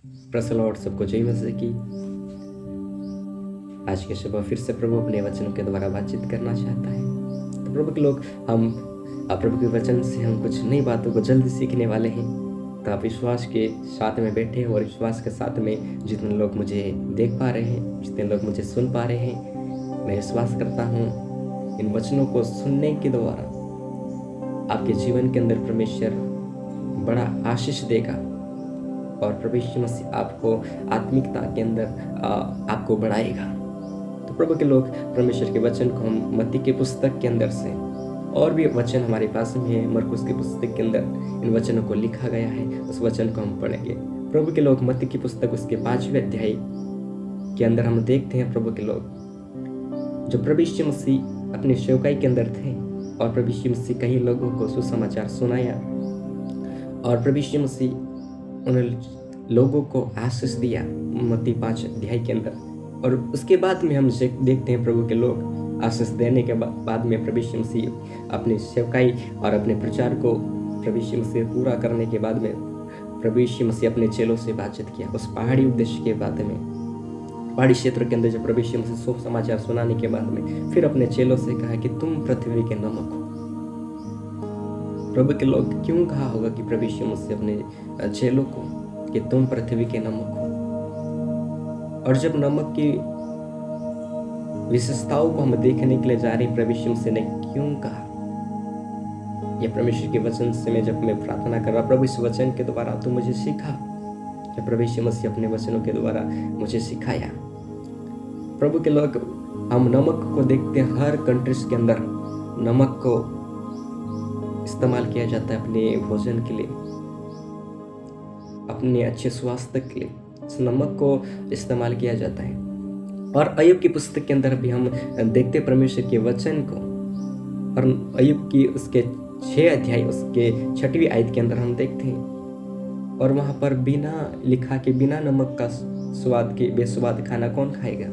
Praise the Lord, सबको जय मसीह की। आज के सुबह फिर से प्रभु अपने वचनों के द्वारा बातचीत करना चाहता है। तो प्रभु के लोग, हम प्रभु के वचन से हम कुछ नई बातों को जल्दी सीखने वाले हैं। तो आप विश्वास के साथ में बैठे हो और विश्वास के साथ में जितने लोग मुझे देख पा रहे हैं, जितने लोग मुझे सुन पा रहे हैं, मैं विश्वास करता हूँ इन वचनों को सुनने के द्वारा आपके जीवन के अंदर परमेश्वर बड़ा आशीष देगा और प्रभु यीशु मसीह आपको आत्मिकता के अंदर आपको बढ़ाएगा। तो प्रभु के लोग, परमेश्वर के वचन को हम मत्ती के पुस्तक के अंदर से, और भी वचन हमारे पास में है, मरकुस की पुस्तक के अंदर इन वचनों को लिखा गया है, उस वचन को हम पढ़ेंगे। प्रभु के लोग, मत्ती की पुस्तक उसके 5वें अध्याय के अंदर हम देखते हैं प्रभु के लोग, जो प्रभु यीशु मसीह अपनी सेवकाई के अंदर थे और प्रभु यीशु मसीह कई लोगों को सुसमाचार सुनाया और प्रभु यीशु मसीह उन लोगों को आशीष दिया मत्ती 5 अध्याय के अंदर। और उसके बाद में हम देखते हैं प्रभु के लोग, आशीष देने के बाद में प्रभु यीशु मसीह अपनी सेवकाई और अपने प्रचार को प्रभु यीशु मसीह पूरा करने के बाद में प्रभु यीशु मसीह अपने चेलों से बातचीत किया। उस पहाड़ी उद्देश्य के बाद में, पहाड़ी क्षेत्र के अंदर जब प्रभु यीशु मसीह शुभ समाचार सुनाने के बाद में फिर अपने चेलों से कहा कि तुम पृथ्वी के नमक हो। प्रभु के लोग, क्यों कहा होगा कि प्रभु यीशु मसीह अपने चेलों को कि तुम पृथ्वी के नमक हो? और जब नमक की विशेषताओं को हम देखने के लिए जा रहे, प्रभु यीशु मसीह ने क्यों कहा? यह परमेश्वर के वचन से जब मैं प्रार्थना कर रहा, प्रभु इस वचन के द्वारा तो मुझे सिखा, जब प्रभु यीशु मसीह अपने वचनों के द्वारा मुझे सिखाया। प्रभु के लोग, हम नमक को देखते हैं, हर कंट्रीज के अंदर नमक को इस्तेमाल किया जाता है अपने भोजन के लिए, अपने अच्छे स्वास्थ्य के लिए इस नमक को इस्तेमाल किया जाता है। और अय्यूब की पुस्तक के अंदर भी हम देखते परमेश्वर के वचन को, और अय्यूब की उसके 6 अध्याय उसके 6वीं आयत के अंदर हम देखते हैं, और वहाँ पर बिना लिखा के बिना नमक का स्वाद के बेस्वाद खाना कौन खाएगा?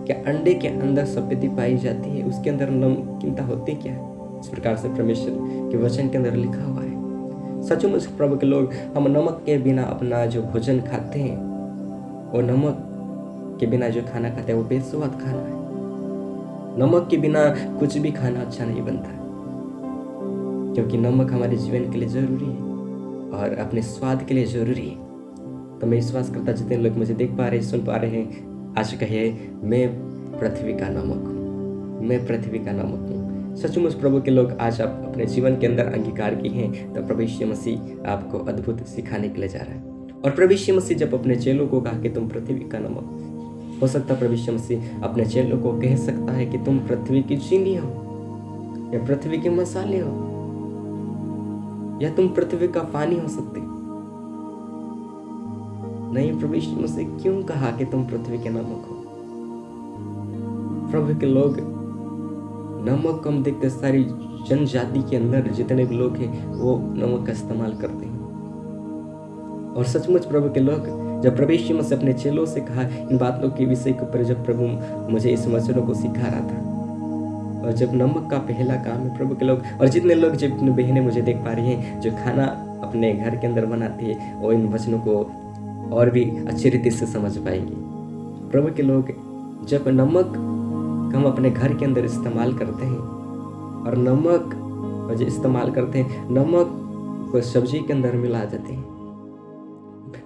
क्या अंडे के अंदर सफेदी पाई जाती है, उसके अंदर नमकीनता होती क्या है? इस प्रकार से परमेश्वर के वचन के अंदर लिखा हुआ है। सचमुच प्रभु के लोग, हम नमक के बिना अपना जो भोजन खाते हैं, वो नमक के बिना जो खाना खाते हैं वो बेस्वाद खाना है। नमक के बिना कुछ भी खाना अच्छा नहीं बनता, क्योंकि नमक हमारे जीवन के लिए जरूरी है और अपने स्वाद के लिए जरूरी है। तो मैं विश्वास करता, जितने लोग मुझे देख पा रहे हैं, सुन पा रहे हैं, आज कहिए, मैं पृथ्वी का नमक हूँ, मैं पृथ्वी का नमक हूँ। सचमुच प्रभु के लोग, आज आप अपने जीवन के अंदर अंगीकार किए हैं तो प्रभु यीशु मसीह आपको अद्भुत सिखाने के लिए जा रहा है। और प्रभु यीशु मसीह जब अपने चेलों को कहा कि तुम पृथ्वी का नमक, हो सकता प्रभु यीशु मसीह अपने चेलों को कह सकता है कि तुम पृथ्वी की चीनी हो, या पृथ्वी के मसाले हो, या तुम पृथ्वी का पानी हो सकते। नहीं, प्रभु यीशु मसीह क्यों कहा कि तुम पृथ्वी के नमक हो? प्रभु के लोग, नमक को हम देखते, सारी जनजाति के अंदर जितने भी लोग हैं वो नमक का इस्तेमाल करते हैं। और सचमुच प्रभु के लोग, जब प्रभु यीशु मसीह अपने चेलों से कहा इन बातों के विषय के ऊपर, जब प्रभु मुझे इस वचनों को सिखा रहा था, और जब नमक का पहला काम है प्रभु के लोग, और जितने लोग, जितने बहनें मुझे देख पा रही हैं जो खाना अपने घर के अंदर बनाती है, वो इन वचनों को और भी अच्छी रीति से समझ पाएंगे। प्रभु के लोग, जब नमक हम अपने घर के अंदर इस्तेमाल करते हैं, और नमक जो इस्तेमाल करते हैं, नमक को सब्जी के अंदर मिला देते हैं।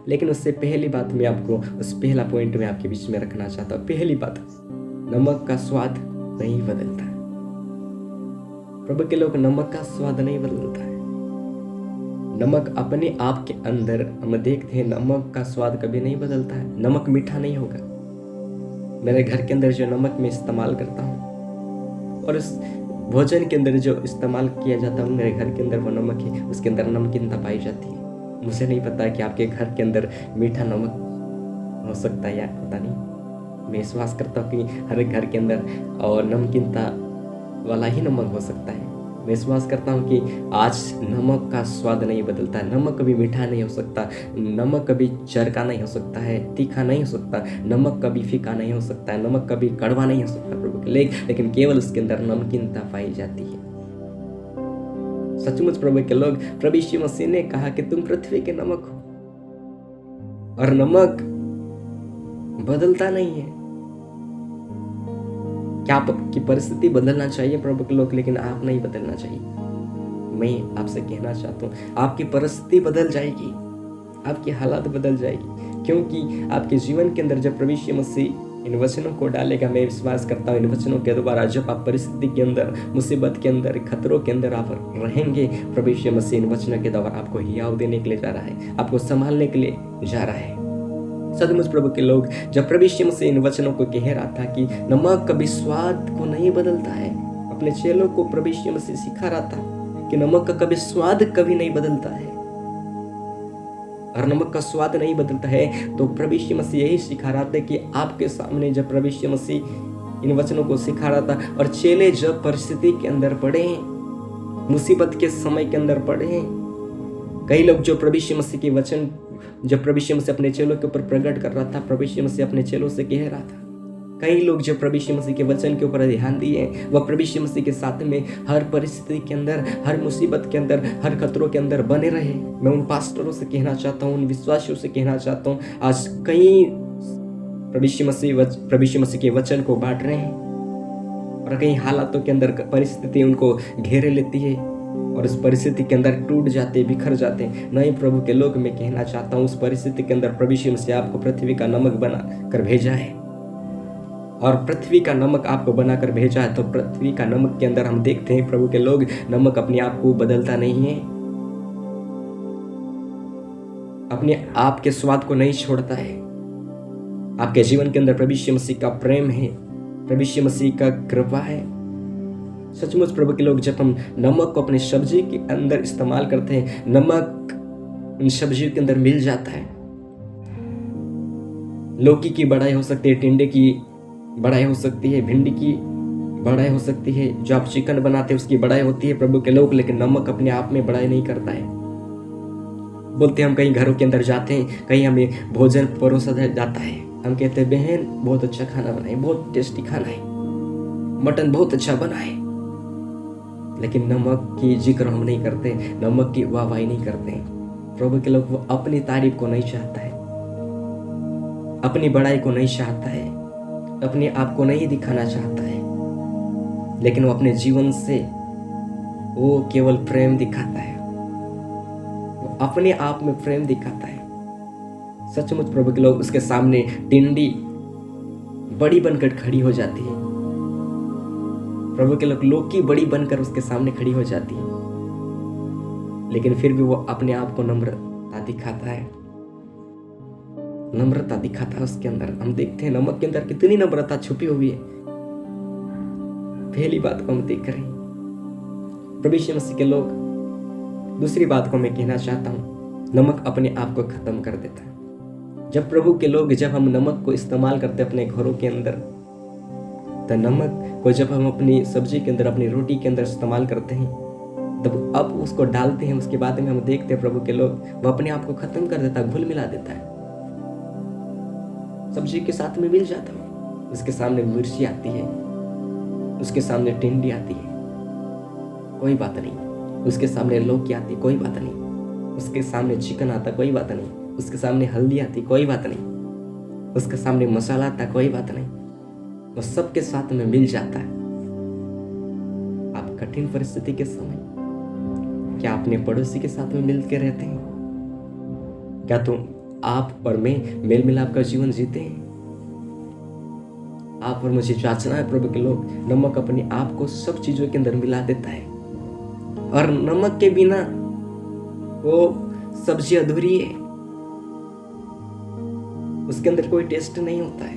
लेकिन उससे पहली बात मैं आपको, उस पहला पॉइंट में आपके बीच में रखना चाहता हूँ। पहली बात, नमक का स्वाद नहीं बदलता है। प्रभु के लोग, नमक का स्वाद नहीं बदलता है। नमक अपने आप के अंदर हम देखते हैं, नमक का स्वाद कभी नहीं बदलता है। नमक मीठा नहीं होगा। मेरे घर के अंदर जो नमक मैं इस्तेमाल करता हूँ और उस भोजन के अंदर जो इस्तेमाल किया जाता है, मेरे घर के अंदर वो नमक है, उसके अंदर नमकीनता पाई जाती है। मुझे नहीं पता कि आपके घर के अंदर मीठा नमक हो सकता है या पता नहीं। मैं विश्वास करता हूँ कि हर एक घर के अंदर और नमकीनता वाला ही नमक हो सकता है। मैं विश्वास करता हूँ कि आज नमक का स्वाद नहीं बदलता है। नमक कभी मीठा नहीं हो सकता, नमक कभी चरका नहीं हो सकता है, तीखा नहीं हो सकता, नमक कभी फीका नहीं हो सकता है, नमक कभी कड़वा नहीं हो सकता प्रभु के, लेकिन केवल उसके अंदर नमकीनता पाई जाती है। सचमुच प्रभु के लोग, प्रभु यीशु मसीह ने कहा कि तुम पृथ्वी के नमक हो। और नमक बदलता नहीं है। क्या आपकी परिस्थिति बदलना चाहिए प्रभु के लोग, लेकिन आप नहीं बदलना चाहिए। मैं आपसे कहना चाहता हूँ, आपकी परिस्थिति बदल जाएगी, आपकी हालात बदल जाएगी, क्योंकि आपके जीवन के अंदर जब प्रभु यीशु मसीह इन वचनों को डालेगा, मैं विश्वास करता हूँ इन वचनों के द्वारा जब आप परिस्थिति के अंदर, मुसीबत के अंदर, खतरों के अंदर आप रहेंगे, प्रभु यीशु मसीह इन वचनों के द्वारा आपको हियाव देने के लिए जा रहा है, आपको संभालने के लिए जा रहा है। सचमुच प्रभु के लोग, जब प्रभु यीशु मसीह इन वचनों को कह रहा था कि नमक कभी स्वाद को नहीं बदलता है, अपने चेलों को प्रभु यीशु मसीह सिखा रहा था कि नमक का कभी स्वाद कभी नहीं बदलता है, और नमक का स्वाद नहीं बदलता है, तो प्रभु यीशु मसीह यही सिखा रहा था कि आपके सामने जब प्रभु यीशु मसीह इन वचनों को सिखा रहा था और चेले जब परिस्थिति के अंदर पड़े, मुसीबत के समय के अंदर पड़े, कई लोग जो प्रभु यीशु मसीह के वचन जब प्रभु यीशु मसीह अपने चेलों के ऊपर प्रकट कर रहा था, प्रभु यीशु मसीह अपने चेलों से कह रहा था, कई लोग जो प्रभु यीशु मसीह के वचन के ऊपर ध्यान दिए, वह प्रभु यीशु मसीह के साथ में हर परिस्थिति के अंदर, हर मुसीबत के अंदर, हर खतरों के अंदर बने रहे। मैं उन पास्टरों से कहना चाहता हूँ, उन विश्वासियों से कहना चाहता हूँ, आज कई प्रभु यीशु मसीह के वचन को बांट रहे हैं और कई हालातों के अंदर परिस्थिति उनको घेरे लेती है और उस परिस्थिति के अंदर टूट जाते, बिखर जाते। नहीं प्रभु के लोग, मैं कहना चाहता हूँ, उस परिस्थिति के अंदर प्रभु यीशु मसीह आपको पृथ्वी का नमक बना कर भेजा है, और पृथ्वी का नमक आपको बनाकर भेजा है। तो पृथ्वी का नमक के अंदर हम देखते हैं प्रभु के लोग, नमक अपने आप को बदलता नहीं है, अपने आप के स्वाद को नहीं छोड़ता है। आपके जीवन के अंदर प्रभु यीशु मसीह का प्रेम है, प्रभु यीशु मसीह का कृपा है। सचमुच प्रभु के लोग, जब हम नमक को अपनी सब्जी के अंदर इस्तेमाल करते हैं, नमक उन सब्जियों के अंदर मिल जाता है। लौकी की बढ़ाई हो सकती है, टिंडे की बढ़ाई हो सकती है, भिंडी की बढ़ाई हो सकती है, जो आप चिकन बनाते हैं उसकी बढ़ाई होती है प्रभु के लोग, लेकिन नमक अपने आप में बढ़ाई नहीं करता है। बोलते हम कहीं घरों के अंदर जाते हैं, कहीं हमें भोजन परोसा जाता है, हम कहते हैं बहन बहुत अच्छा खाना बनाए, बहुत टेस्टी खाना है, मटन बहुत अच्छा बना है, लेकिन नमक की जिक्र हम नहीं करते, नमक की वाहवाही नहीं करते। प्रभु के लोग, वो अपनी तारीफ को नहीं चाहता है, अपनी बड़ाई को नहीं चाहता है, अपने आप को नहीं दिखाना चाहता है, लेकिन वो अपने जीवन से वो केवल प्रेम दिखाता है, वो अपने आप में प्रेम दिखाता है। सचमुच प्रभु के लोग, उसके सामने टिंडी बड़ी बनकर खड़ी हो जाती है, प्रभु के लोग, लौकी बड़ी बनकर उसके सामने खड़ी हो जाती है, लेकिन फिर भी वो अपने आप को नम्रता दिखाता है, नम्रता दिखाता है उसके अंदर। हम देखते हैं नमक के अंदर कितनी नम्रता छुपी हुई है। पहली बात को हम देख रहे हैं प्रभु यीशु मसीह के लोग। दूसरी बात को मैं कहना चाहता हूँ, नमक अपने आप को खत्म कर देता है। जब प्रभु के लोग, जब हम नमक को इस्तेमाल करते हैं अपने घरों के अंदर, तो नमक को जब हम अपनी सब्जी के अंदर, अपनी रोटी के अंदर इस्तेमाल करते हैं, तब अब उसको डालते हैं, उसके बाद में हम देखते हैं प्रभु के लोग, वो अपने आप को खत्म कर देता है, घुल मिला देता है, सब्जी के साथ में मिल जाता है। उसके सामने मिर्ची आती है, उसके सामने टिंडी आती है, कोई बात नहीं, उसके सामने लौकी आती, कोई बात नहीं, उसके सामने चिकन आता, कोई बात नहीं, उसके सामने हल्दी आती, कोई बात नहीं, उसके सामने मसाला आता, कोई बात नहीं, वो सबके साथ में मिल जाता है। आप कठिन परिस्थिति के समय क्या अपने पड़ोसी के साथ में मिल के रहते हैं? क्या तुम, आप और मैं मेल मिलाप का जीवन जीते हैं? आप और मुझे जांचना है प्रभु के लोग। नमक अपने आप को सब चीजों के अंदर मिला देता है, और नमक के बिना वो सब्जी अधूरी है, उसके अंदर कोई टेस्ट नहीं होता है,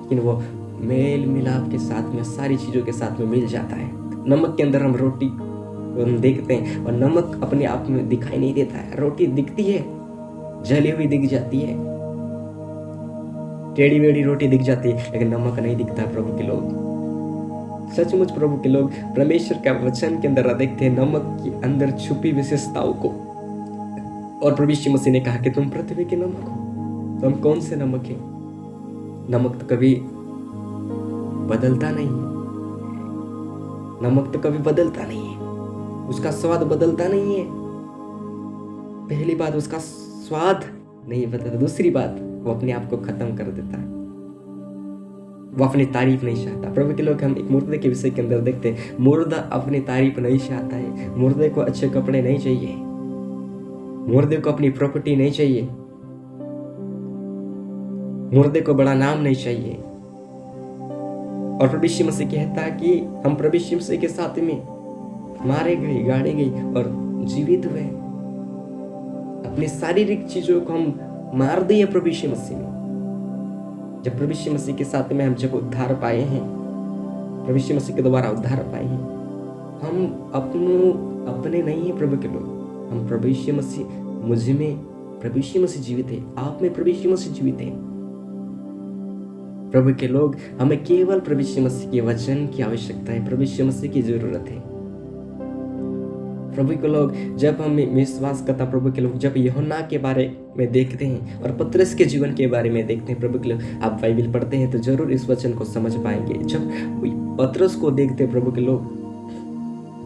लेकिन वो मेल मिलाप के साथ में, सारी चीजों के साथ में मिल जाता है। नमक के अंदर हम रोटी को हम देखते हैं, और नमक अपने आप में दिखाई नहीं देता है। रोटी दिखती है, जली हुई दिख जाती है, टेढ़ी मेढ़ी रोटी दिख जाती है, लेकिन नमक नहीं दिखता प्रभु के लोग। सचमुच प्रभु के लोग, परमेश्वर का वचन के अंदर देखते हैं नमक के अंदर छुपी विशेषताओं को। और प्रभु यीशु मसीह ने कहा कि तुम पृथ्वी के नमक हो। तो हम कौन से नमक हैं? नमक तो कभी बदलता नहीं है, नमक तो कभी बदलता नहीं है, उसका स्वाद बदलता नहीं है। पहली बात, उसका स्वाद नहीं बताता। दूसरी बात, वो अपने आप को खत्म कर देता है, वो अपनी तारीफ नहीं चाहता। प्रभु के लोग, हम एक मुर्दे के विषय के अंदर देखते हैं, मुर्दा अपनी तारीफ नहीं चाहता है। मुर्दे को अच्छे कपड़े नहीं चाहिए, मुर्दे को अपनी प्रॉपर्टी नहीं चाहिए, मुर्दे को बड़ा नाम नहीं चाहिए। और प्रभु यीशु मसीह कहता है कि हम प्रभु यीशु मसीह के साथ में मारे गए, गाड़े गए और जीवित हुए। अपनी शारीरिक चीजों को हम मार दिए प्रभु यीशु मसीह में। जब प्रभु यीशु मसीह के साथ में हम जब उद्धार पाए हैं, प्रभु यीशु मसीह के द्वारा उद्धार पाए हैं, हम अपने नहीं है प्रभु के लोग, हम प्रभु यीशु मसीह, मुझ में प्रभु यीशु मसीह जीवित है, आप में प्रभु यीशु मसीह जीवित है। प्रभु के लोग, हमें केवल प्रभु यीशु मसीह के वचन की आवश्यकता है, प्रभु यीशु मसीह की जरूरत है। प्रभु के लोग, जब हम विश्वास करता, प्रभु के लोग जब यूहन्ना के बारे में देखते हैं और पतरस के जीवन के बारे में देखते हैं, प्रभु के लोग आप बाइबल पढ़ते हैं तो जरूर इस वचन को समझ पाएंगे। जब पतरस को देखते प्रभु के लोग,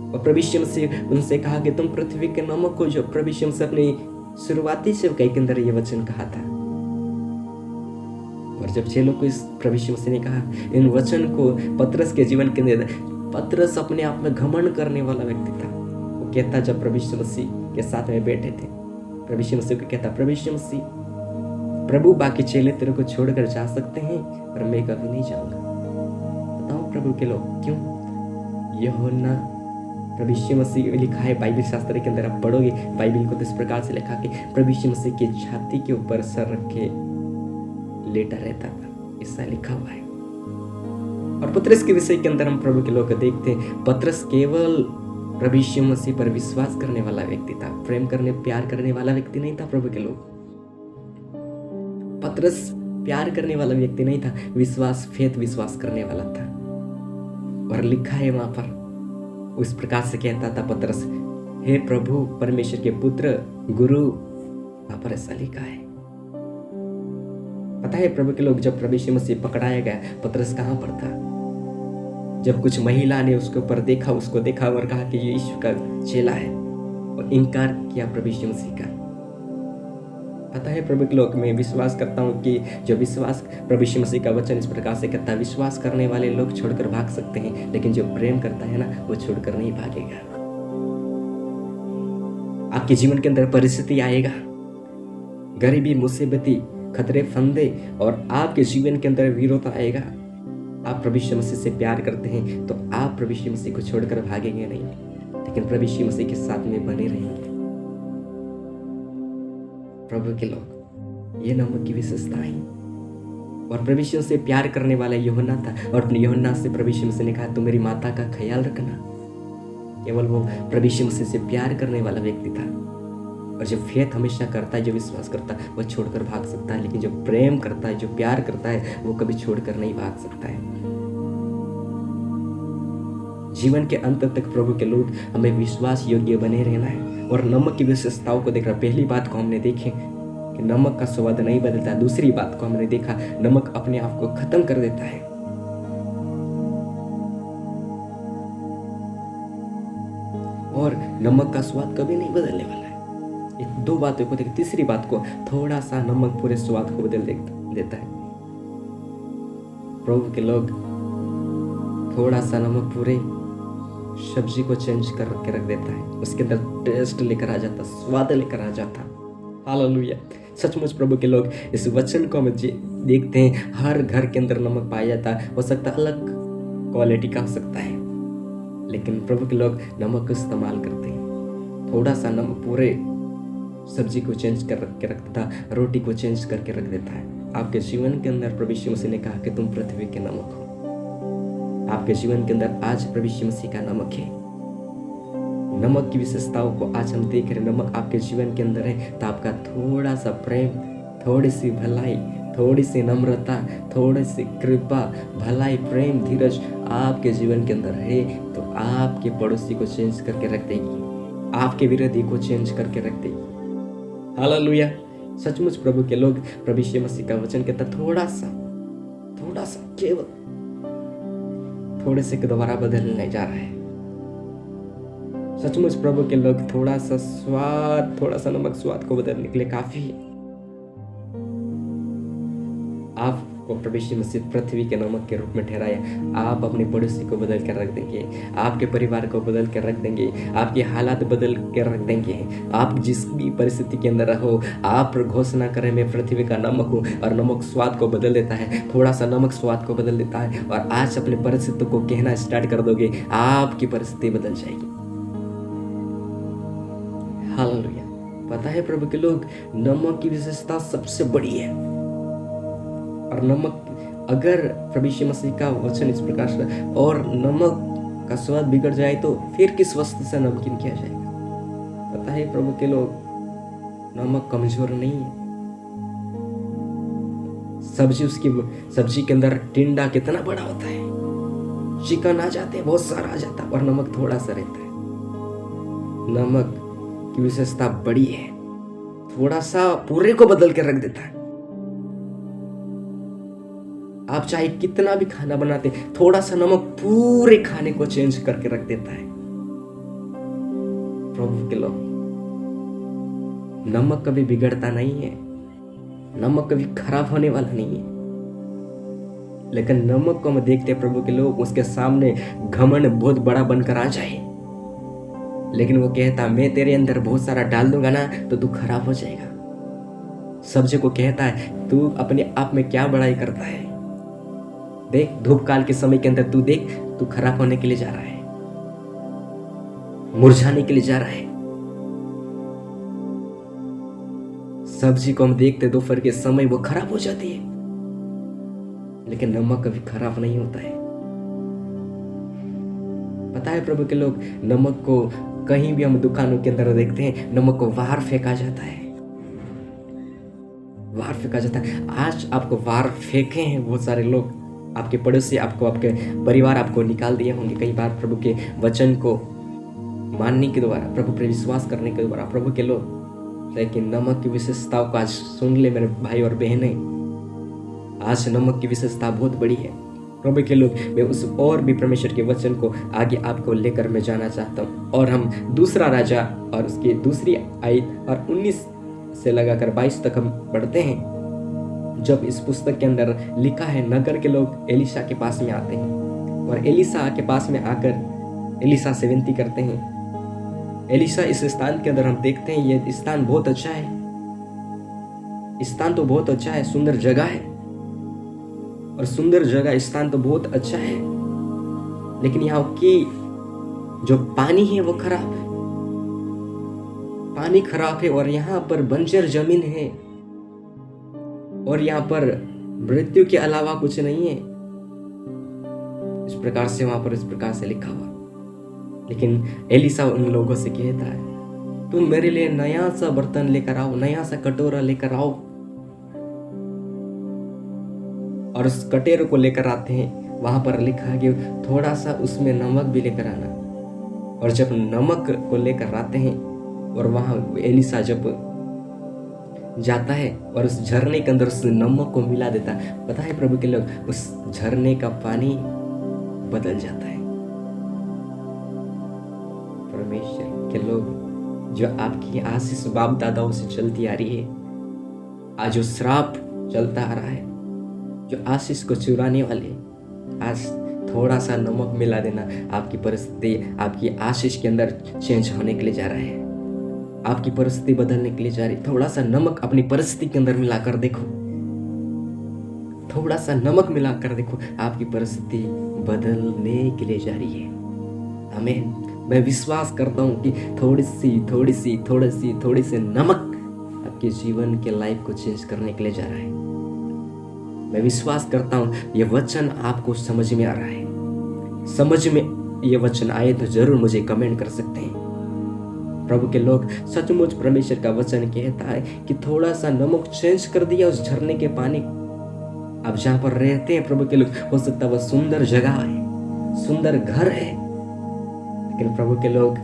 और प्रभु यीशु मसीह उनसे कहा कि तुम पृथ्वी के नमक हो, जो प्रभु यीशु मसीह अपनी शुरुआती सेवकाई के अंदर ये वचन कहा था। और जब चेलों को इस प्रभु यीशु मसीह ने कहा इन वचन को पतरस के जीवन के अंदर, पतरस अपने आप में घमंड करने वाला व्यक्ति था। वो कहता, जब प्रभु यीशु मसीह के साथ में बैठे थे, प्रभु यीशु मसीह को कहता, प्रभु यीशु मसीह, प्रभु बाकी चेले तेरे को छोड़कर जा सकते हैं पर मैं कभी नहीं जाऊंगा। बताओ प्रभु के लोग, क्यों? यूहन्ना प्रभु यीशु मसीह लिखा है बाइबल शास्त्र के अंदर, आप पढ़ोगे बाइबल को तो इस प्रकार से लिखा कि प्रभु यीशु मसीह की छाती के ऊपर सर रख के लेटा रहता था, ऐसा लिखा हुआ है। और पतरस के विषय के अंदर हम प्रभु के लोग देखते हैं, पतरस केवल प्रभु यीशु मसीह पर विश्वास करने वाला व्यक्ति था, प्रेम करने प्यार करने वाला व्यक्ति नहीं था। प्रभु के लोग, पतरस प्यार करने वाला व्यक्ति नहीं था, विश्वास करने वाला था। और लिखा है वहां पर, उस प्रकार से कहता था पतरस, हे प्रभु परमेश्वर के पुत्र गुरु, वहां पर ऐसा लिखा है। पता है प्रभु के लोग, जब प्रभु यीशु मसीह पकड़ाया गया, पतरस कहां पर था? जब कुछ महिला ने उसके ऊपर देखा, उसको देखा और कहा कि ये यीशु का चेला है, और इनकार किया प्रभु यीशु मसीह का। पता है प्रभु के लोग, मैं विश्वास करता हूँ कि जो विश्वास, प्रभु यीशु मसीह का वचन इस प्रकार से कहता है, विश्वास करने वाले लोग छोड़कर भाग सकते हैं, लेकिन जो प्रेम करता है ना, वो छोड़कर नहीं भागेगा। आपके जीवन के अंदर परिस्थिति आएगा, गरीबी, मुसीबती, खतरे, फंदे, और आपके जीवन के अंदर विरोध आएगा। आप प्रभु यीशु मसीह से प्यार करते हैं तो आप प्रभु यीशु मसीह को छोड़कर भागेंगे नहीं, लेकिन प्रभु यीशु मसीह के साथ में बने रहेंगे। प्रभु के लोग, ये नमक की विशेषता है। और प्रभु यीशु से प्यार करने वाला यूहन्ना था, और अपने यूहन्ना से प्रभु यीशु मसीह ने कहा, तुम मेरी माता का ख्याल रखना। केवल वो प्रभु यीशु मसीह से प्यार करने वाला व्यक्ति था। और जो फेथ हमेशा करता है, जो विश्वास करता है, वो छोड़कर भाग सकता है, लेकिन जो प्रेम करता है, जो प्यार करता है, वो कभी छोड़कर नहीं भाग सकता है। जीवन के अंत तक प्रभु के लोग, हमें विश्वास योग्य बने रहना है। और नमक की विशेषताओं को देखना, पहली बात को हमने देखे कि नमक का स्वाद नहीं बदलता। दूसरी बात को हमने देखा, नमक अपने आप को खत्म कर देता है। और नमक का स्वाद कभी नहीं बदलने वाला है। दो बातों को देख, तीसरी बात को, थोड़ा सा नमक पूरे स्वाद को बदल देता है। प्रभु के लोग, थोड़ा सा नमक पूरे सब्जी को चेंज करके रख देता है, उसके अंदर टेस्ट लेकर आ जाता, स्वाद लेकर आ जाता। हालेलुया। सचमुच प्रभु के लोग, इस वचन को हम देखते हैं, हर घर के अंदर नमक पाया जाता है। हो सकता है अलग क्वालिटी का हो सकता है, लेकिन प्रभु के लोग नमक को इस्तेमाल करते हैं। थोड़ा सा नमक पूरे सब्जी को चेंज कर के रख देता, रोटी को चेंज करके रख देता है। आपके जीवन के अंदर प्रभु यीशु मसीह ने कहा कि तुम पृथ्वी के नमक हो। आपके जीवन के अंदर आज प्रभु यीशु मसीह का नमक है। नमक की विशेषताओं को आज हम देख रहे हैं। नमक आपके जीवन के अंदर है तो आपका थोड़ा सा प्रेम, थोड़ी सी भलाई, थोड़ी सी नम्रता, थोड़ी सी कृपा, भलाई, प्रेम, धीरज आपके जीवन के अंदर है तो आपके पड़ोसी को चेंज करके रख देगी, आपके विरोधी को चेंज करके रख देगी। हालेलुया। सचमुच प्रभु के लोग, प्रभु यीशु मसीह का वचन कहता, थोड़ा सा केवल थोड़े से दोबारा बदलने जा रहा है। सचमुच प्रभु के लोग, थोड़ा सा नमक स्वाद को बदलने के लिए काफी है। आपको प्रभु यीशु मसीह पृथ्वी के नमक के रूप में ठहराया। आप अपने पड़ोसी को बदल कर रख देंगे, आपके परिवार को बदल कर रख देंगे, आपके हालात बदल कर रख देंगे। आप जिस भी परिस्थिति के अंदर रहो, आप घोषणा करें मैं पृथ्वी का नमक हूँ, और नमक स्वाद को बदल देता है। थोड़ा सा नमक स्वाद को बदल देता है, और आज अपने परिस्थिति को कहना स्टार्ट कर दोगे, आपकी परिस्थिति बदल जाएगी। हालेलुया। पता है प्रभु के लोग, नमक की विशेषता सबसे बड़ी है। और नमक, अगर प्रभु यीशु मसीह का वचन इस प्रकार से, और नमक का स्वाद बिगड़ जाए तो फिर किस वस्तु से नमकीन किया जाएगा। पता है प्रभु के लोग, नमक कमजोर नहीं है। सब्जी के अंदर टिंडा कितना बड़ा होता है, चिकन आ जाते हैं, बहुत सारा आ जाता है, और नमक थोड़ा सा रहता है। नमक की विशेषता बड़ी है, थोड़ा सा पूरे को बदल के रख देता है। आप चाहे कितना भी खाना बनाते, थोड़ा सा नमक पूरे खाने को चेंज करके रख देता है। प्रभु के लोग, नमक कभी बिगड़ता नहीं है, नमक कभी खराब होने वाला नहीं है। लेकिन नमक को हम देखते हैं प्रभु के लोग, उसके सामने घमंड बहुत बड़ा बनकर आ जाए, लेकिन वो कहता मैं तेरे अंदर बहुत सारा डाल दूंगा ना तो तू खराब हो जाएगा। सब्जी को कहता है तू अपने आप में क्या बड़ाई करता है, देख धूप काल के समय के अंदर तू देख, तू खराब होने के लिए जा रहा है, मुरझाने के लिए जा रहा है। सब्जी को हम देखते दोपहर के समय वो खराब हो जाती है, लेकिन नमक कभी खराब नहीं होता है। पता है प्रभु के लोग, नमक को कहीं भी हम दुकानों के अंदर देखते हैं, नमक को बाहर फेंका जाता है, बाहर फेंका जाता है। आज आपको बाहर फेंके हैं बहुत सारे लोग, आपके पड़ोसी आपको, आपके परिवार आपको निकाल दिए होंगे कई बार प्रभु के वचन को मानने के द्वारा, प्रभु पर विश्वास करने के द्वारा। प्रभु के लोग, लेकिन नमक की विशेषताओं को आज सुन ले मेरे भाई और बहनें, आज नमक की विशेषता बहुत बड़ी है। प्रभु के लोग, मैं उस और भी परमेश्वर के वचन को आगे आपको लेकर मैं जाना चाहता हूँ, और हम दूसरा राजा और उसकी दूसरी आयत और 19 से लगाकर 22 तक हम पढ़ते हैं। जब इस पुस्तक के अंदर लिखा है, नगर के लोग एलिशा के पास में आते हैं, और एलिशा के पास में आकर एलिशा से विनती करते हैं। एलिशा, इस स्थान के अंदर हम देखते हैं ये स्थान बहुत अच्छा है, स्थान तो बहुत अच्छा है, सुंदर जगह है, और सुंदर जगह स्थान तो बहुत अच्छा है, लेकिन यहाँ की जो पानी है वो खराब है, पानी खराब है, और यहाँ पर बंजर जमीन है, और यहाँ पर मृत्यु के अलावा कुछ नहीं है। इस प्रकार से वहां पर इस प्रकार से लिखा हुआ। लेकिन एलिशा उन लोगों से कहता है, तुम मेरे लिए नया सा बर्तन लेकर आओ, नया सा कटोरा लेकर आओ। और उस कटोरे को लेकर आते हैं, वहां पर लिखा है कि थोड़ा सा उसमें नमक भी लेकर आना। और जब नमक को लेकर आते हैं, और वहां एलिशा जब जाता है और उस झरने के अंदर उस नमक को मिला देता है, पता है प्रभु के लोग, उस झरने का पानी बदल जाता है। परमेश्वर के लोग, जो आपकी आशीष बाप दादाओं से चलती आ रही है, आज जो श्राप चलता आ रहा है, जो आशीष को चुराने वाले, आज थोड़ा सा नमक मिला देना आपकी परिस्थिति, आपकी आशीष के अंदर चेंज होने के लिए जा रहा है, आपकी परिस्थिति बदलने के लिए जा रही। थोड़ा सा नमक अपनी परिस्थिति के अंदर मिलाकर देखो, थोड़ा सा नमक मिलाकर देखो, आपकी परिस्थिति बदलने के लिए जा रही है। आमीन। मैं विश्वास करता हूँ कि थोड़ी सी नमक आपके जीवन के लाइफ को चेंज करने के लिए जा रहा है। मैं विश्वास करता हूँ ये वचन आपको समझ में आ रहा है। समझ में ये वचन आए तो जरूर मुझे कमेंट कर सकते हैं। प्रभु के लोग, सचमुच परमेश्वर का वचन कहता है कि थोड़ा सा नमक चेंज कर दिया उस झरने के पानी। अब जहां पर रहते हैं प्रभु के लोग, हो सकता है वह सुंदर जगह है, सुंदर घर है, लेकिन प्रभु के लोग,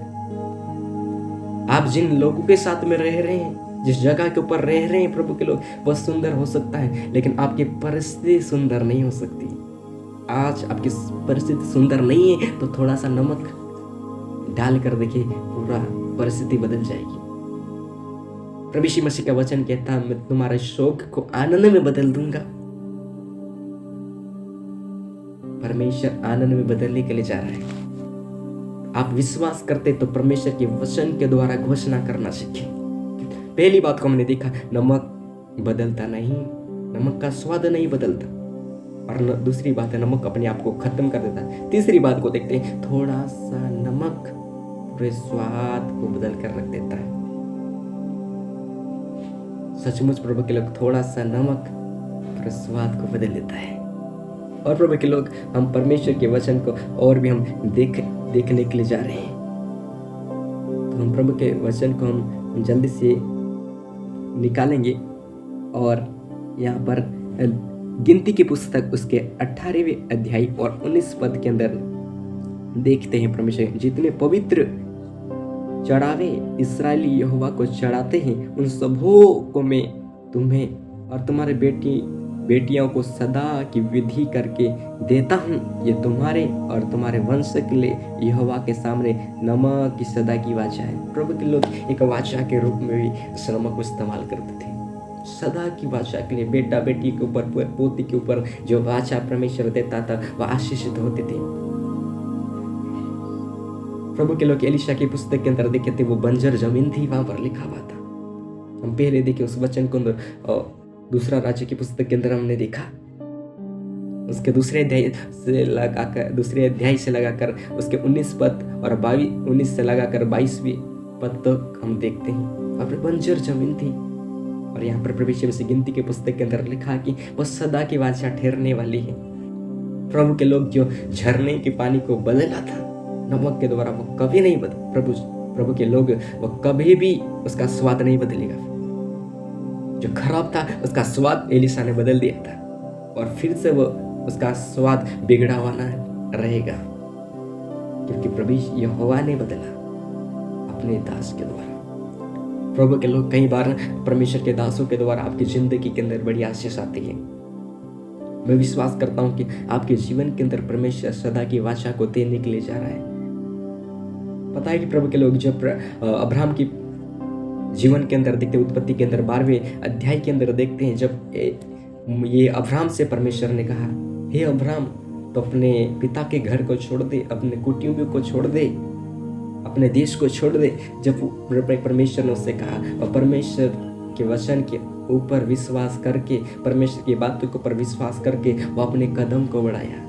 आप जिन लोगों के साथ में रह रहे हैं, जिस जगह के ऊपर रह रहे हैं प्रभु के लोग, वह सुंदर हो सकता है, लेकिन आपकी परिस्थिति सुंदर नहीं हो सकती। आज आपकी परिस्थिति सुंदर नहीं है तो थोड़ा सा नमक डाल कर देखिए, पूरा परिस्थिति बदल जाएगी। प्रभु यीशु मसीह का वचन कहता है, मैं तुम्हारे शोक को आनंद में बदल दूंगा। परमेश्वर आनंद में बदलने के लिए जा रहा है। आप विश्वास करते तो परमेश्वर के वचन के द्वारा घोषणा करना सीखें। पहली बात को हमने देखा, नमक बदलता नहीं, नमक का स्वाद नहीं बदलता। और दूसरी बात है, नमक अपने आप को खत्म कर देता है। तीसरी बात को देखते हैं, थोड़ा सा नमक पूरे स्वाद को बदल कर रख देता है। सचमुच प्रभु के लोग, थोड़ा सा नमक पूरे स्वाद को बदल देता है। और प्रभु के लोग, हम परमेश्वर के वचन को और भी हम देखने के लिए जा रहे हैं। तो हम प्रभु के वचन को हम जल्दी से निकालेंगे और यहाँ पर गिनती की पुस्तक उसके 18वें अध्याय और 19 पद के अंदर देखते हैं, परमेश्वर जितने पवित्र चढ़ावे इस्राएली यहोवा को चढ़ाते हैं, उन सबों को मैं तुम्हें और तुम्हारे बेटियों को सदा की विधि करके देता हूँ। ये तुम्हारे और तुम्हारे वंश के लिए यहोवा के सामने नमक की सदा की वाचा है। प्रभु के लोग एक वाचा के रूप में भी इस नमक को इस्तेमाल करते थे। सदा की वाचा के लिए, बेटा बेटी के ऊपर, पोती के ऊपर जो वाचा परमेश्वर देता था वह आशीषित होते थे। प्रभु के लोग एलिशा की पुस्तक के अंदर देखे थे, वो बंजर जमीन थी, वहां पर लिखा हुआ था। हम पहले देखे उस वचन को अंदर दूसरा राज्य की पुस्तक के अंदर हमने देखा। उसके दूसरे अध्याय से लगाकर उसके 19 पद और 19 से लगाकर 22वें पद तक हम देखते हैं वहां पर बंजर जमीन थी। और यहाँ पर प्रभु से गिनती की पुस्तक के अंदर लिखा कि वह सदा की वाचा ठहरने वाली है। प्रभु के लोग जो झरने के पानी को बदला था नमक के द्वारा, वो कभी नहीं बदल। प्रभु के लोग, वो कभी भी उसका स्वाद नहीं बदलेगा। जो खराब था उसका स्वाद एलिशा ने बदल दिया था और फिर से वो उसका स्वाद बिगड़ा हुआ ना रहेगा, क्योंकि प्रभु यहोवा ने बदला अपने दास के द्वारा। प्रभु के लोग, कई बार परमेश्वर के दासों के द्वारा आपकी जिंदगी के अंदर बड़ी आशीष आती है। मैं विश्वास करता हूं कि आपके जीवन के अंदर परमेश्वर सदा की वाचा को देने के लिए जा रहा है। पता है कि प्रभु के लोग, जब अब्राहम की जीवन के अंदर देखते, उत्पत्ति के अंदर 12वें अध्याय के अंदर देखते हैं, जब ये अब्राहम से परमेश्वर ने कहा, हे अब्राहम, तो अपने पिता के घर को छोड़ दे, अपने कुटुंबियों को छोड़ दे, अपने देश को छोड़ दे। जब परमेश्वर ने उससे कहा और परमेश्वर के वचन के ऊपर विश्वास करके, परमेश्वर की बातों के ऊपर विश्वास करके वो अपने कदम को बढ़ाया।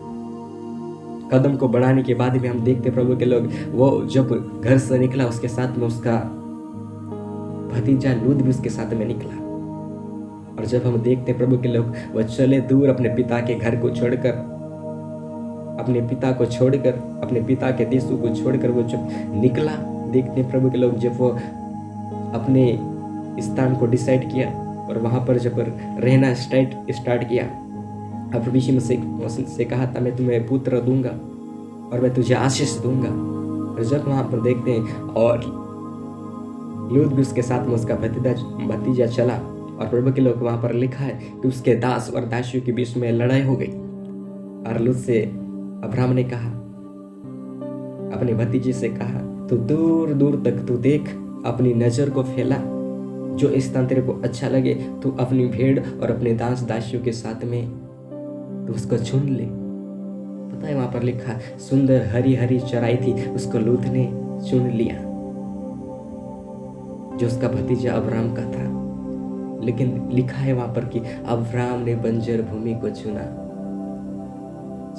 कदम को बढ़ाने के बाद भी हम देखते प्रभु के लोग, वो जब घर से निकला उसके साथ में उसका भतीजा लूत भी उसके साथ में निकला। और जब हम देखते प्रभु के लोग, वो चले दूर अपने पिता के घर को छोड़कर, अपने पिता को छोड़कर, अपने पिता के देशों को छोड़कर वो जब निकला, देखते प्रभु के लोग, जब वो अपने स्थान को डिसाइड किया और वहां पर जब रहना स्टार्ट किया, अब प्रभु यीशु मसीह से कहा था, मैं तुम्हें पुत्र दूंगा और मैं तुझे आशीष दूंगा। और जब वहां पर देखते हैं और लूत भी उसके साथ में उसका भतीजा चला, और प्रभु के लोग वहां पर लिखा है कि उसके दास और दासियों के बीच में लड़ाई हो गई। और लूत से अब्राहम ने कहा, अपने भतीजे से कहा, तो दूर दूर तक तू देख, अपनी नजर को फैला, जो स्थान तेरे को अच्छा लगे तू अपनी भेड़ और अपने दास दासियों के साथ में तो उसको चुन ले। पता है वहां पर लिखा, सुंदर हरी हरी चराई थी, उसको लूत ने चुन लिया, जो उसका भतीजा अब्राहम का था। लेकिन लिखा है वहां पर कि अब्राहम ने बंजर भूमि को चुना।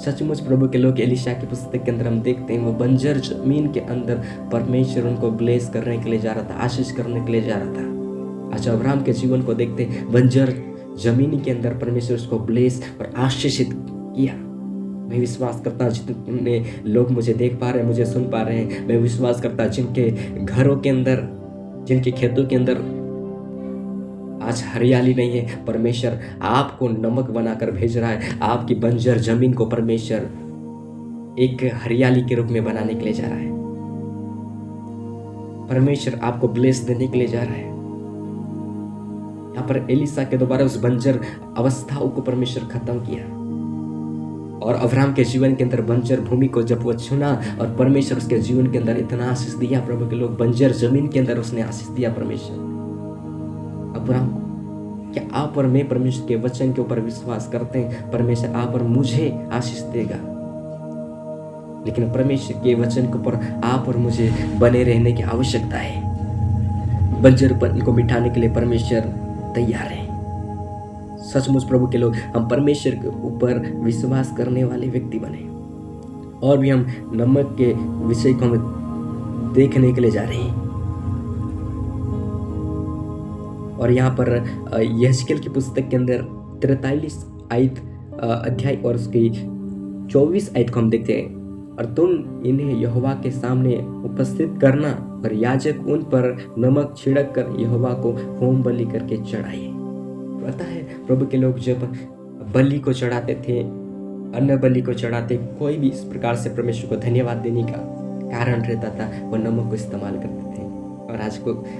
सचमुच प्रभु के लोग, एलिशा की पुस्तक के अंदर हम देखते हैं, वो बंजर जमीन के अंदर परमेश्वर उनको ब्लेस करने के लिए जा रहा था, आशीष करने के लिए जा रहा था। आज अब्राहम के जीवन को देखते, बंजर जमीन के अंदर परमेश्वर उसको ब्लेस और आशीषित किया। मैं विश्वास करता हूँ जितने लोग मुझे देख पा रहे हैं, मुझे सुन पा रहे हैं, मैं विश्वास करता हूँ जिनके घरों के अंदर, जिनके खेतों के अंदर आज हरियाली नहीं है, परमेश्वर आपको नमक बनाकर भेज रहा है। आपकी बंजर जमीन को परमेश्वर एक हरियाली के रूप में बनाने के लिए जा रहा है। परमेश्वर आपको ब्लेस देने के लिए जा रहा है। यहाँ पर एलिशा के द्वारा उस बंजर अवस्थाओं को परमेश्वर खत्म किया, और अब्राहम के जीवन के अंदर बंजर भूमि को जब वो चुना और परमेश्वर उसके जीवन के अंदर इतना आशीष दिया, प्रभु के लोग, बंजर जमीन के अंदर उसने आशीष दिया परमेश्वर अब्राहम को। क्या आप और मैं परमेश्वर के वचन के ऊपर विश्वास करते हैं? परमेश्वर आप और मुझे आशीष देगा। लेकिन परमेश्वर के वचन के ऊपर आप और मुझे बने रहने की आवश्यकता है। बंजरपन को मिटाने के लिए परमेश्वर तैयार है। सचमुच प्रभु के लोग हम परमेश्वर के ऊपर विश्वास करने वाले व्यक्ति बने। और भी हम नमक के विषय को हम देखने के लिए जा रहे हैं। और यहाँ पर यहेजकेल की पुस्तक के अंदर 43 आयत अध्याय और उसकी 24 आयत को हम देखते हैं। और तुम इन्हें यहोवा के सामने उपस्थित करना और याजक उन पर नमक छिड़क कर यहोवा को होम बलि करके चढ़ाइए। पता है प्रभु के लोग जब बलि को चढ़ाते थे, अन्न बलि को चढ़ाते, कोई भी इस प्रकार से परमेश्वर को धन्यवाद देने का कारण रहता था, वो नमक को इस्तेमाल करते थे। और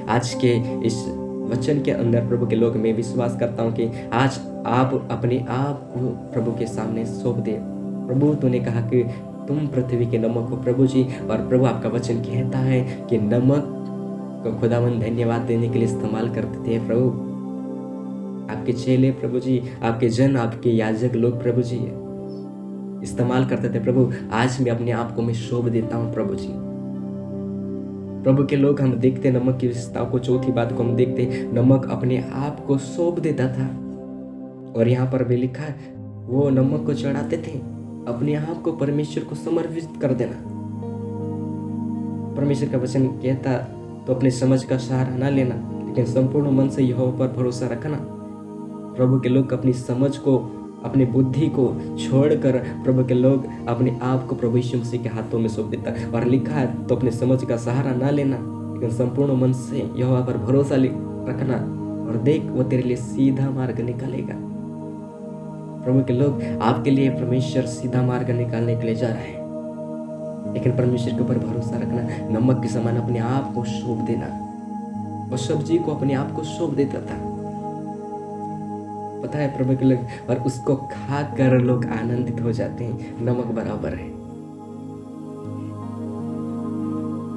आज के इस वचन के अंदर प्रभु के लोग, मैं विश्वास करता हूँ कि आज आप अपने आप को प्रभु के सामने सौंप दे। प्रभु तूने कहा कि तुम पृथ्वी के नमक हो प्रभु जी, और प्रभु आपका वचन कहता है कि नमक को खुदावन धन्यवाद देने के लिए इस्तेमाल करते थे। प्रभु आपके चेले प्रभु जी, आपके जन, आपके याजक लोग प्रभु जी इस्तेमाल करते थे। प्रभु आज मैं अपने आप को मैं सौंप देता हूँ प्रभु जी। प्रभु के लोग, हम देखते नमक की विशेषताओं को, चौथी बात को हम देखते, नमक अपने आप को सौंप देता था। और यहाँ पर भी लिखा है वो नमक को चढ़ाते थे, अपने आप को परमेश्वर को समर्पित कर देना। परमेश्वर का वचन कहता तो अपने समझ का सहारा ना लेना, लेकिन संपूर्ण मन से यहोवा पर भरोसा रखना। प्रभु के लोग अपनी समझ को, अपनी बुद्धि को छोड़कर प्रभु के लोग अपने आप को प्रभु यीशु मसीह के हाथों में सौंप देता। और लिखा है तो अपने समझ का सहारा ना लेना, लेकिन संपूर्ण मन से यहोवा पर भरोसा रखना, और देख वो तेरे लिए सीधा मार्ग निकालेगा। प्रभु के लोग, आपके लिए परमेश्वर सीधा मार्ग निकालने के लिए जा रहा है, लेकिन परमेश्वर के ऊपर भरोसा रखना। नमक के समान अपने आप को सौंप देना। वो सब्जी को अपने आप को सौंप देता था, पता है प्रभु के लोग, और उसको खाकर लोग आनंदित हो जाते हैं। नमक बराबर है।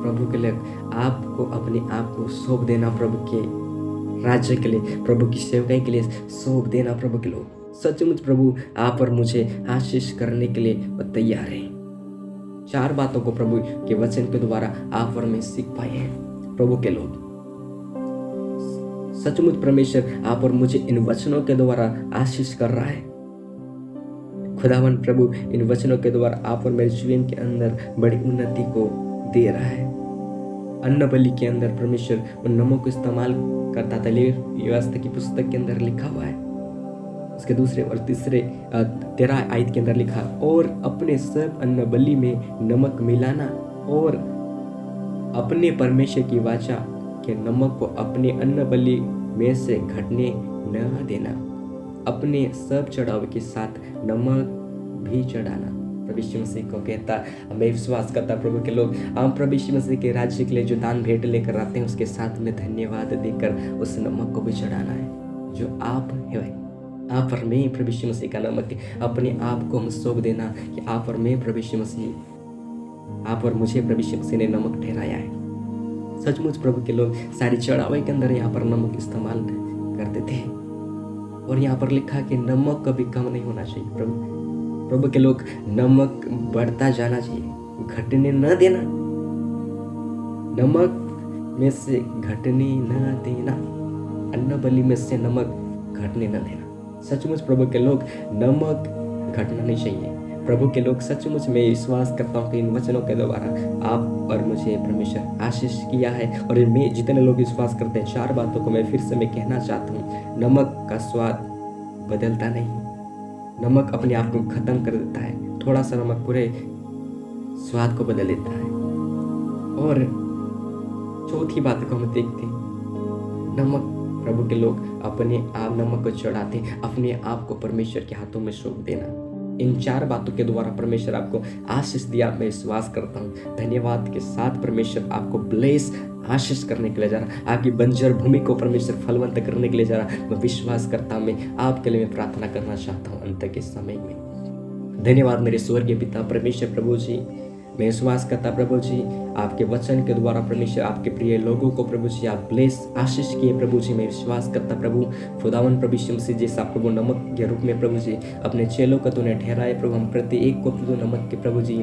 प्रभु के लोग, आपको अपने आप को सौंप देना, प्रभु के राज्य के लिए, प्रभु की सेवकाई के लिए सौंप देना। प्रभु के लोग, सचमुच प्रभु आप और मुझे आशीष करने के लिए वो तैयार है। 4 बातों को प्रभु के वचन के द्वारा आप और मैं सीख पाए हैं। प्रभु के लोग, सचमुच परमेश्वर आप और मुझे इन वचनों के द्वारा आशीष कर रहा है। खुदावन प्रभु इन वचनों के द्वारा आप और मेरे जीवन के अंदर बड़ी उन्नति को दे रहा है। अन्न बलि के अंदर परमेश्वर उन नमक को इस्तेमाल करता था। लेवीय व्यवस्था की पुस्तक के अंदर लिखा हुआ है, उसके दूसरे और तीसरे 13 आयत के अंदर लिखा, और अपने सब अन्न बलि में नमक मिलाना और अपने परमेश्वर की वाचा के नमक को अपने अन्न बलि में से घटने न देना। अपने सब चढ़ावे के साथ नमक भी चढ़ाना। प्रभु यीशु मसीह को कहता, मैं विश्वास करता प्रभु के लोग, हम प्रभु यीशु मसीह के राज्य के लिए जो दान भेंट लेकर आते हैं, उसके साथ में धन्यवाद देकर उस नमक को भी चढ़ाना है जो आप है। आप और मैं प्रभु यीशु मसीह का नमक, अपने आप को हम सौंप देना कि आप और मैं प्रभु यीशु मसीह, आप और मुझे प्रभु यीशु मसीह ने नमक ठहराया है। सचमुच प्रभु के लोग, सारी चढ़ावे के अंदर यहाँ पर नमक इस्तेमाल करते थे। और यहाँ पर लिखा कि नमक कभी कम नहीं होना चाहिए। प्रभु के लोग, नमक बढ़ता जाना चाहिए, घटने न देना। नमक में से घटने न देना, अन्न बलि में से नमक घटने न देना। सचमुच प्रभु के लोग, नमक घटना नहीं चाहिए। प्रभु के लोग, सचमुच मैं विश्वास करता हूँ कि इन वचनों के द्वारा आप और मुझे परमेश्वर आशीष किया है। और मैं जितने लोग विश्वास करते हैं, 4 बातों को मैं फिर से मैं कहना चाहता हूँ। नमक का स्वाद बदलता नहीं, नमक अपने आप को खत्म कर देता है। थोड़ा सा नमक पूरे स्वाद को बदल देता है। और चौथी बात को हम देखते हैं, नमक, प्रभु के लोग अपने आप नमक को चढ़ाते, अपने आप को परमेश्वर के हाथों में सौंप देना। इन 4 बातों के द्वारा परमेश्वर आपको आशीष दिया, मैं विश्वास करता हूँ। धन्यवाद के साथ परमेश्वर आपको ब्लेस, आशीष करने के लिए जा रहा, आपकी बंजर भूमि को परमेश्वर फलवंत करने के लिए जा रहा। मैं विश्वास करता हूँ, मैं आपके लिए मैं प्रार्थना करना चाहता हूँ अंत के समय में। धन्यवाद मेरे स्वर्गीय पिता परमेश्वर प्रभु जी, मैं विश्वास करता प्रभु जी, आपके वचन के द्वारा परमेश्वर आपके प्रिय लोगों को प्रभु जी आप ब्लेस, आशीष किए प्रभु जी। मैं विश्वास करता प्रभु खुदावन प्रभु यीशु मसीह जैसा प्रभु नमक के रूप में प्रभु जी अपने चेलों का तूने ठहराए प्रभु, हम प्रत्येक को प्रभु नमक के प्रभु जी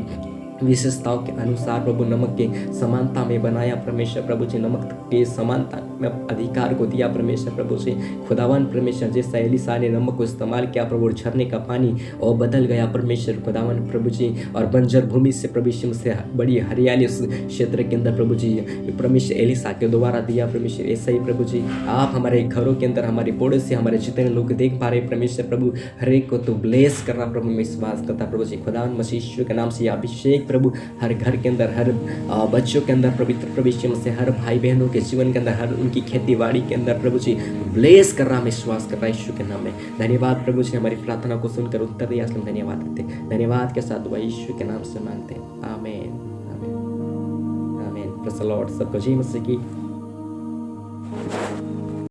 विशेषताओं के अनुसार प्रभु नमक के समानता में बनाया परमेश्वर प्रभु जी, नमक के समानता में अधिकार को दिया परमेश्वर प्रभु जी। खुदावन परमेश्वर, जैसा एलिसा ने नमक को इस्तेमाल किया प्रभु, झरने का पानी और बदल गया परमेश्वर खुदावन प्रभु जी, और बंजर भूमि से प्रभु यीशु से बड़ी हरियाली उस क्षेत्र के अंदर प्रभु जी परमेश्वर एलिसा के द्वारा दिया परमेश्वर। ऐसा ही प्रभु जी आप हमारे घरों के अंदर, हमारे पड़ोसी, हमारे जितने लोग देख पा रहे परमेश्वर प्रभु, हर एक को तो ब्लेस करना प्रभु में विश्वास करता प्रभु जी। खुदावन मसीह यीशु के नाम से अभिषेक प्रभु हर घर के अंदर, हर बच्चों के अंदर पवित्र प्रभु यीशु से, हर भाई बहनों के जीवन के अंदर, हर उनकी खेती बाड़ी के अंदर प्रभु जी ब्लेस कर रहा, विश्वास कर रहा यीशु के नाम में। धन्यवाद प्रभु जी, हमारी प्रार्थना को सुनकर उत्तर दिया, इसलिए धन्यवाद देते, धन्यवाद के साथ दुआ यीशु के नाम से मांगते हैं, आमीन आमीन आमीन। Praise the Lord. सबको जी मसीह की